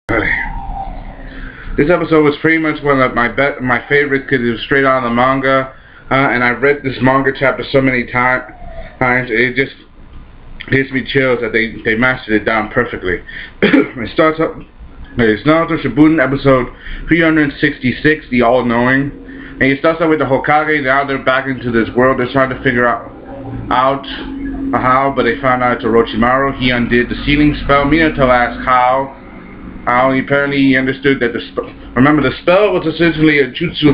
This episode was pretty much one of my favorites because it was straight out of the manga, and I've read this manga chapter so many times. It just gives me chills that they mastered it down perfectly. It starts up. It's Naruto Shippuden episode 366, The All-Knowing, and it starts out with the Hokage. Now they're back into this world. They're trying to figure out how, but they found out it's Orochimaru. He undid the sealing spell. Minato asked how. Apparently he understood that the spell was essentially a jutsu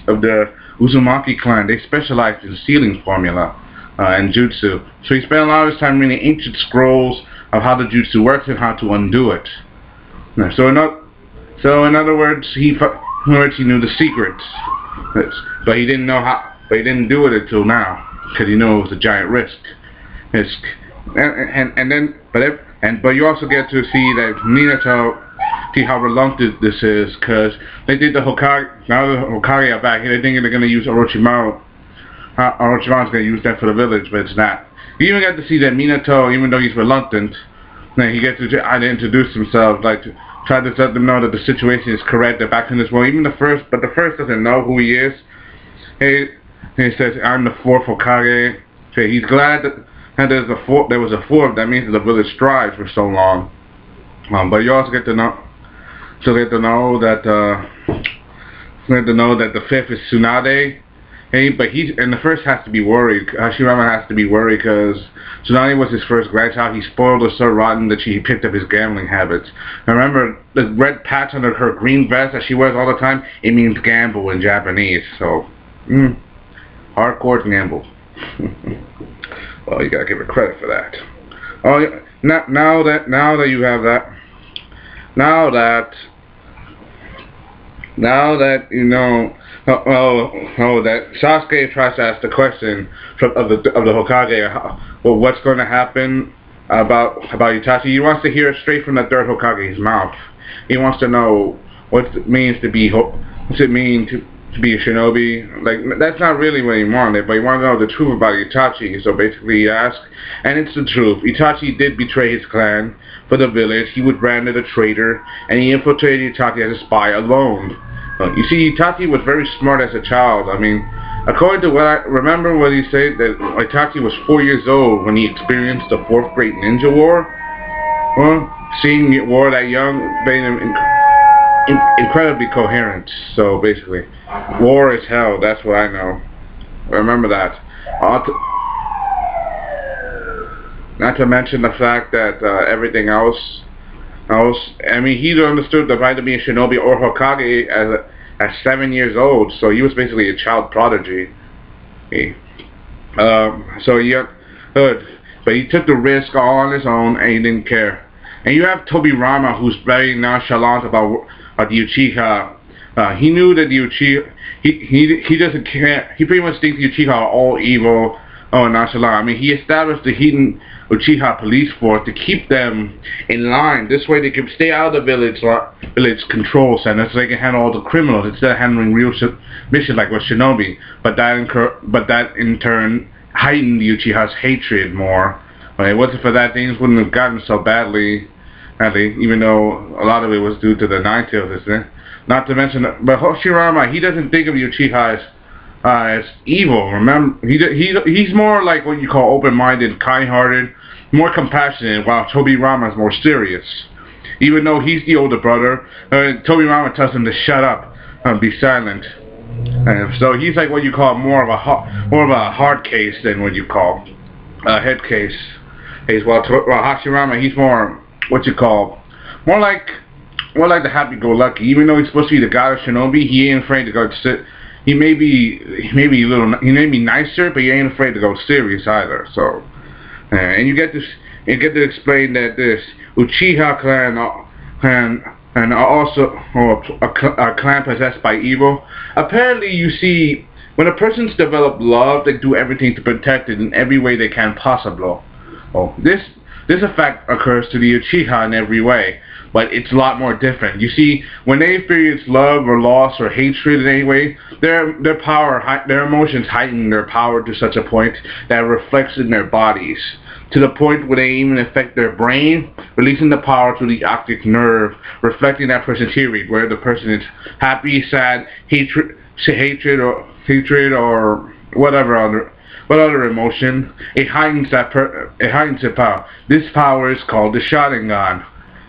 of the Uzumaki clan. They specialized in sealing formula and jutsu. So he spent a lot of his time reading ancient scrolls of how the jutsu works and how to undo it. So in other words, he knew the secrets, but he didn't know how. But he didn't do it until now because he knew it was a giant risk. But you also get to see that Minato. See how reluctant this is, because they think the Hokage, now the Hokage are back here, they think they're going to use Orochimaru. Orochimaru's going to use that for the village, but it's not. You even get to see that Minato, even though he's reluctant, then he gets to try to introduce himself, like to try to let them know that the situation is correct, they're back in this world. Even the first doesn't know who he is. He says, I'm the fourth Hokage. So he's glad that there was a fourth, that means that the village thrived for so long. But you also get to know that the fifth is Tsunade. But the first has to be worried. Hashirama has to be worried because Tsunade was his first grandchild. He spoiled her so rotten that he picked up his gambling habits. Now remember, the red patch under her green vest that she wears all the time, it means gamble in Japanese. So, hardcore gamble. Well, you gotta give her credit for that. Oh, yeah. Now that you have that. Now that you know, that Sasuke tries to ask the question of the Hokage, what's going to happen about Itachi? He wants to hear it straight from the third Hokage's mouth. He wants to know what it means to be a shinobi. Like, that's not really what he wanted, but he wanted to know the truth about Itachi. So basically he asked, and it's the truth. Itachi did betray his clan for the village. He was branded a traitor, and he infiltrated Itachi as a spy alone. You see, Itachi was very smart as a child. I mean, according to what I remember, what he said, that Itachi was 4 years old when he experienced the fourth great ninja war. Well, seeing a war that young made him incredibly coherent. So basically, war is hell. That's what I know. Remember that. Not to mention the fact that everything else. I mean, he understood the right to be a shinobi or Hokage at 7 years old. So he was basically a child prodigy. But he took the risk all on his own, and he didn't care. And you have Tobirama, who's very nonchalant about the Uchiha. He knew that the Uchiha, he doesn't care. He pretty much thinks the Uchiha are all evil or nonchalant. I mean, he established the hidden Uchiha police force to keep them in line. This way they can stay out of the village control center, so they can handle all the criminals instead of handling real missions like with Shinobi. But that in turn heightened the Uchiha's hatred more. But it wasn't for that, things wouldn't have gotten so badly, even though a lot of it was due to the Nine-Tails incident. Not to mention, but Hashirama, he doesn't think of the Uchiha as evil. Remember, he's more like what you call open-minded, kind-hearted, more compassionate, while Tobirama is more serious. Even though he's the older brother, Tobirama tells him to shut up and be silent. So he's like what you call more of a hard case than what you call a head case. While Hashirama, he's more what you call more like the happy-go-lucky. Even though he's supposed to be the god of shinobi, he ain't afraid to go sit. He may be nicer, but he ain't afraid to go serious either. So, and you get to explain that this Uchiha clan and also a clan possessed by evil. Apparently, you see, when a person's developed love, they do everything to protect it in every way they can possible. Oh, this effect occurs to the Uchiha in every way. but it's a lot more different. You see, when they experience love or loss or hatred in any way, their emotions heighten their power to such a point that it reflects in their bodies, to the point where they even affect their brain, releasing the power through the optic nerve, reflecting that person's theory, where the person is happy, sad, hatred or whatever other emotion. It heightens the power. This power is called the Sharingan,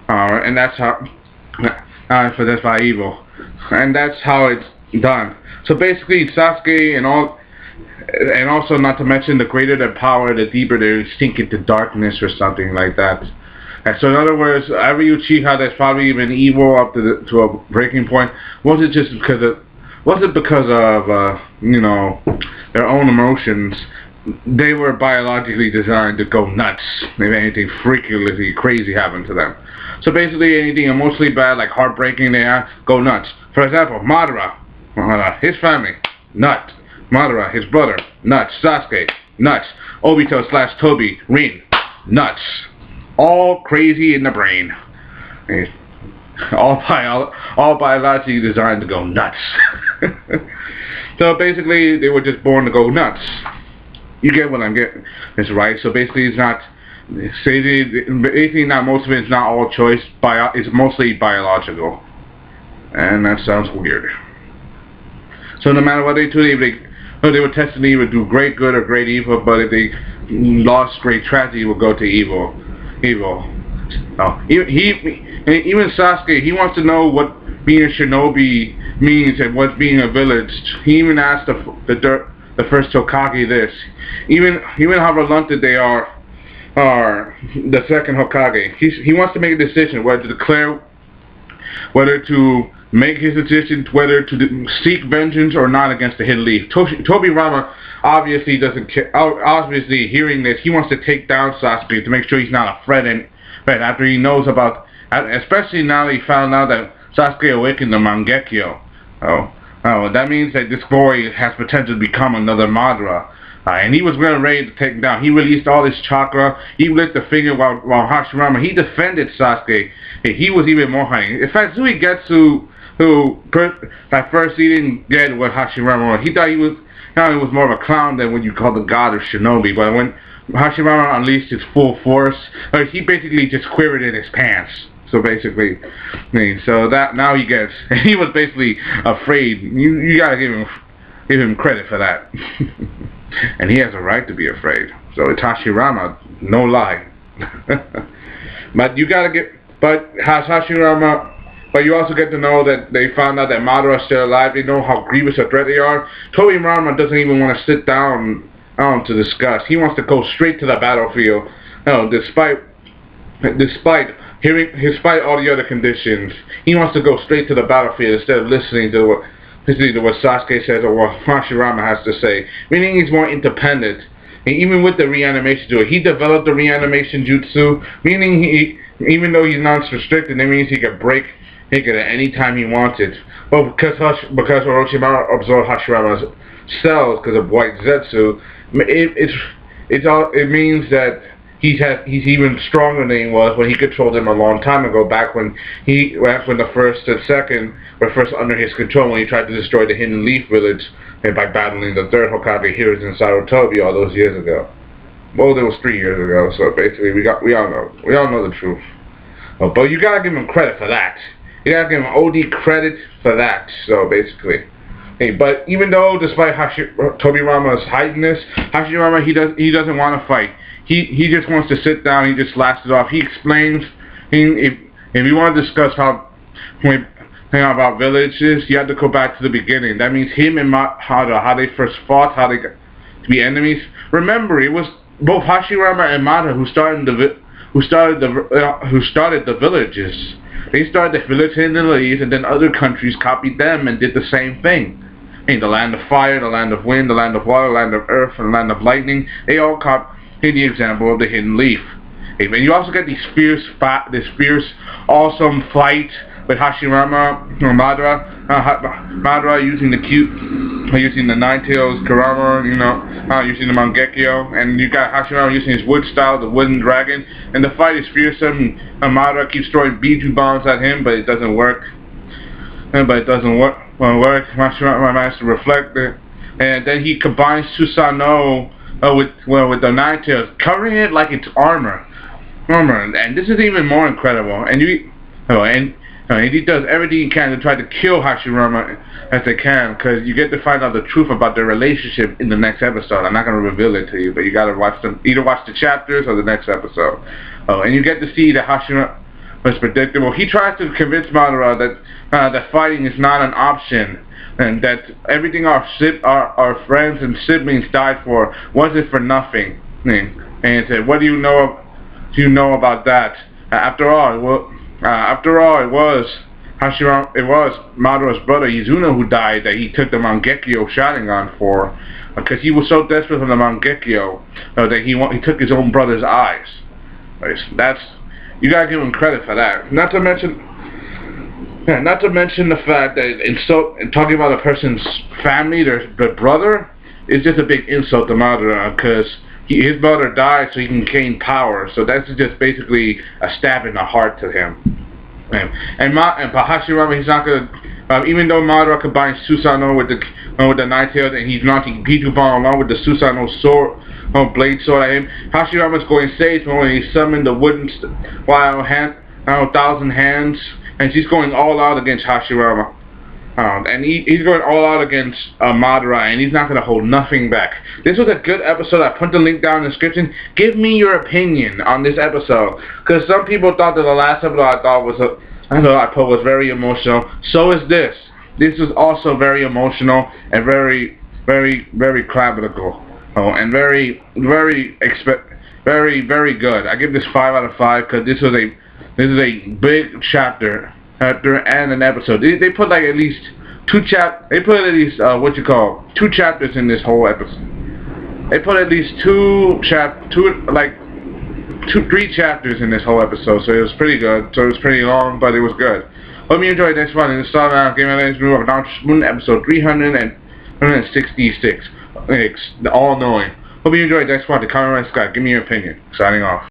and that's how for that's by evil, and that's how it's done. So basically, Sasuke and also not to mention, the greater their power, the deeper they sink into darkness or something like that. And so in other words, every Uchiha that's probably been evil up to a breaking point wasn't because of you know, their own emotions. They were biologically designed to go nuts if anything freakishly crazy happened to them. So basically, anything emotionally bad, like heartbreaking, they are, go nuts. For example, Madara, his family, nuts. Madara, his brother, nuts. Sasuke, nuts. Obito/Tobi, Rin, nuts. All crazy in the brain. All biologically designed to go nuts. So basically, they were just born to go nuts. You get what I'm getting? That's right. So basically, it's not. Basically, not most of it is not all choice. It's mostly biological, and that sounds weird. So no matter what they do, they were tested to either do great good or great evil, but if they lost great tragedy, will go to evil. Oh, even Sasuke, he wants to know what being a shinobi means and what being a village. He even asked the first Hokage this. Even how reluctant they are the second Hokage. He wants to make a decision whether to make his decision, whether to seek vengeance or not against the Hidden Leaf. Tobirama obviously doesn't care. Obviously, hearing this, he wants to take down Sasuke to make sure he's not a threat. And after he knows about, especially now that he found out that Sasuke awakened the Mangekyo. Oh, that means that this boy has potential to become another Madara. And he was really ready to take him down. He released all his chakra. He lit the finger while Hashirama, he defended Sasuke. He was even more hiding. In fact, Suigetsu, at first he didn't get what Hashirama was. He thought he was more of a clown than what you call the god of shinobi. But when Hashirama unleashed his full force, he basically just quivered in his pants. So basically, so that now he gets. He was basically afraid. You gotta give him credit for that. And he has a right to be afraid. So it's Hashirama, no lie. But you gotta get. But Hashirama. But you also get to know that they found out that Madara is still alive. They know how grievous a threat they are. Tobirama doesn't even want to sit down to discuss. He wants to go straight to the battlefield. No, despite all the other conditions, he wants to go straight to the battlefield instead of listening to what Sasuke says or what Hashirama has to say. Meaning he's more independent. And even with the reanimation jutsu, he developed the reanimation jutsu. Meaning even though he's non-restricted, that means he could break. He could at any time he wanted. Well, because Orochimaru absorbed Hashirama's cells because of White Zetsu, it means that he's even stronger than he was when he controlled him a long time ago. Back when the first and second were first under his control, when he tried to destroy the Hidden Leaf village and by battling the third Hokage Hiruzen Sarutobi all those years ago. Well, it was 3 years ago. So basically, we all know the truth. Oh, but you gotta give him credit for that. You gotta give him OD credit for that. So basically, but even though, despite Tobirama's heightenedness, Hashirama he doesn't want to fight. He just wants to sit down. He just laughs it off. He explains. If you want to discuss about villages, you have to go back to the beginning. That means him and Madara, how they first fought, how they got to be enemies. Remember, it was both Hashirama and Madara who started the villages. They started the village in the East, and then other countries copied them and did the same thing. The land of fire, the land of wind, the land of water, the land of earth, and the land of lightning. They all copied the example of the Hidden Leaf. And you also get this fierce, awesome fight with Hashirama or Madara using the cute using the Nine-Tails Kurama, using the Mangekyo, and you got Hashirama using his wood style, the wooden dragon, and the fight is fearsome. Madara keeps throwing Biju bombs at him, but it doesn't work. Hashirama managed to reflect it, and then he combines Susanoo with the Nine-Tails, covering it like it's armor. And this is even more incredible. And he does everything he can to try to kill Hashirama as they can, because you get to find out the truth about their relationship in the next episode. I'm not going to reveal it to you, but you got to watch them. Either watch the chapters or the next episode. And you get to see that Hashirama was predictable. He tries to convince Madara that fighting is not an option, and that everything our friends and siblings died for wasn't for nothing. And he said, "What do you know? Do you know about that? After all, it was Madara's brother Izuna who died, that he took the Mangekyo Sharingan for, because he was so desperate for the Mangekyo that he took his own brother's eyes." You gotta give him credit for that. Not to mention the fact that in talking about a person's family, their brother, is just a big insult to Madara, because his brother died so he can gain power. So that's just basically a stab in the heart to him. But Hashirama, he's not gonna. Even though Madara combines Susanoo with the Nine-Tails, and he's knocking Biju Bomb along with the Susanoo sword, blade sword at him, Hashirama's going safe when he summoned the wooden thousand hands, and she's going all out against Hashirama. And he's going all out against Madara, and he's not going to hold nothing back. This was a good episode. I put the link down in the description. Give me your opinion on this episode, because some people thought that the last episode I put was very emotional. So is this. This is also very emotional and very, very, very clavicle. And very, very, very good. I give this 5 out of 5 because this is a big chapter and an episode. They put like at least two chapters in this whole episode. They put at least three chapters in this whole episode, so it was pretty good. So it was pretty long, but it was good. Hope you enjoyed this one. And this time, Game of Legends of Naruto Shippuden, episode 366. The all-knowing. Hope you enjoyed this one. The comment right, Scott. Give me your opinion. Signing off.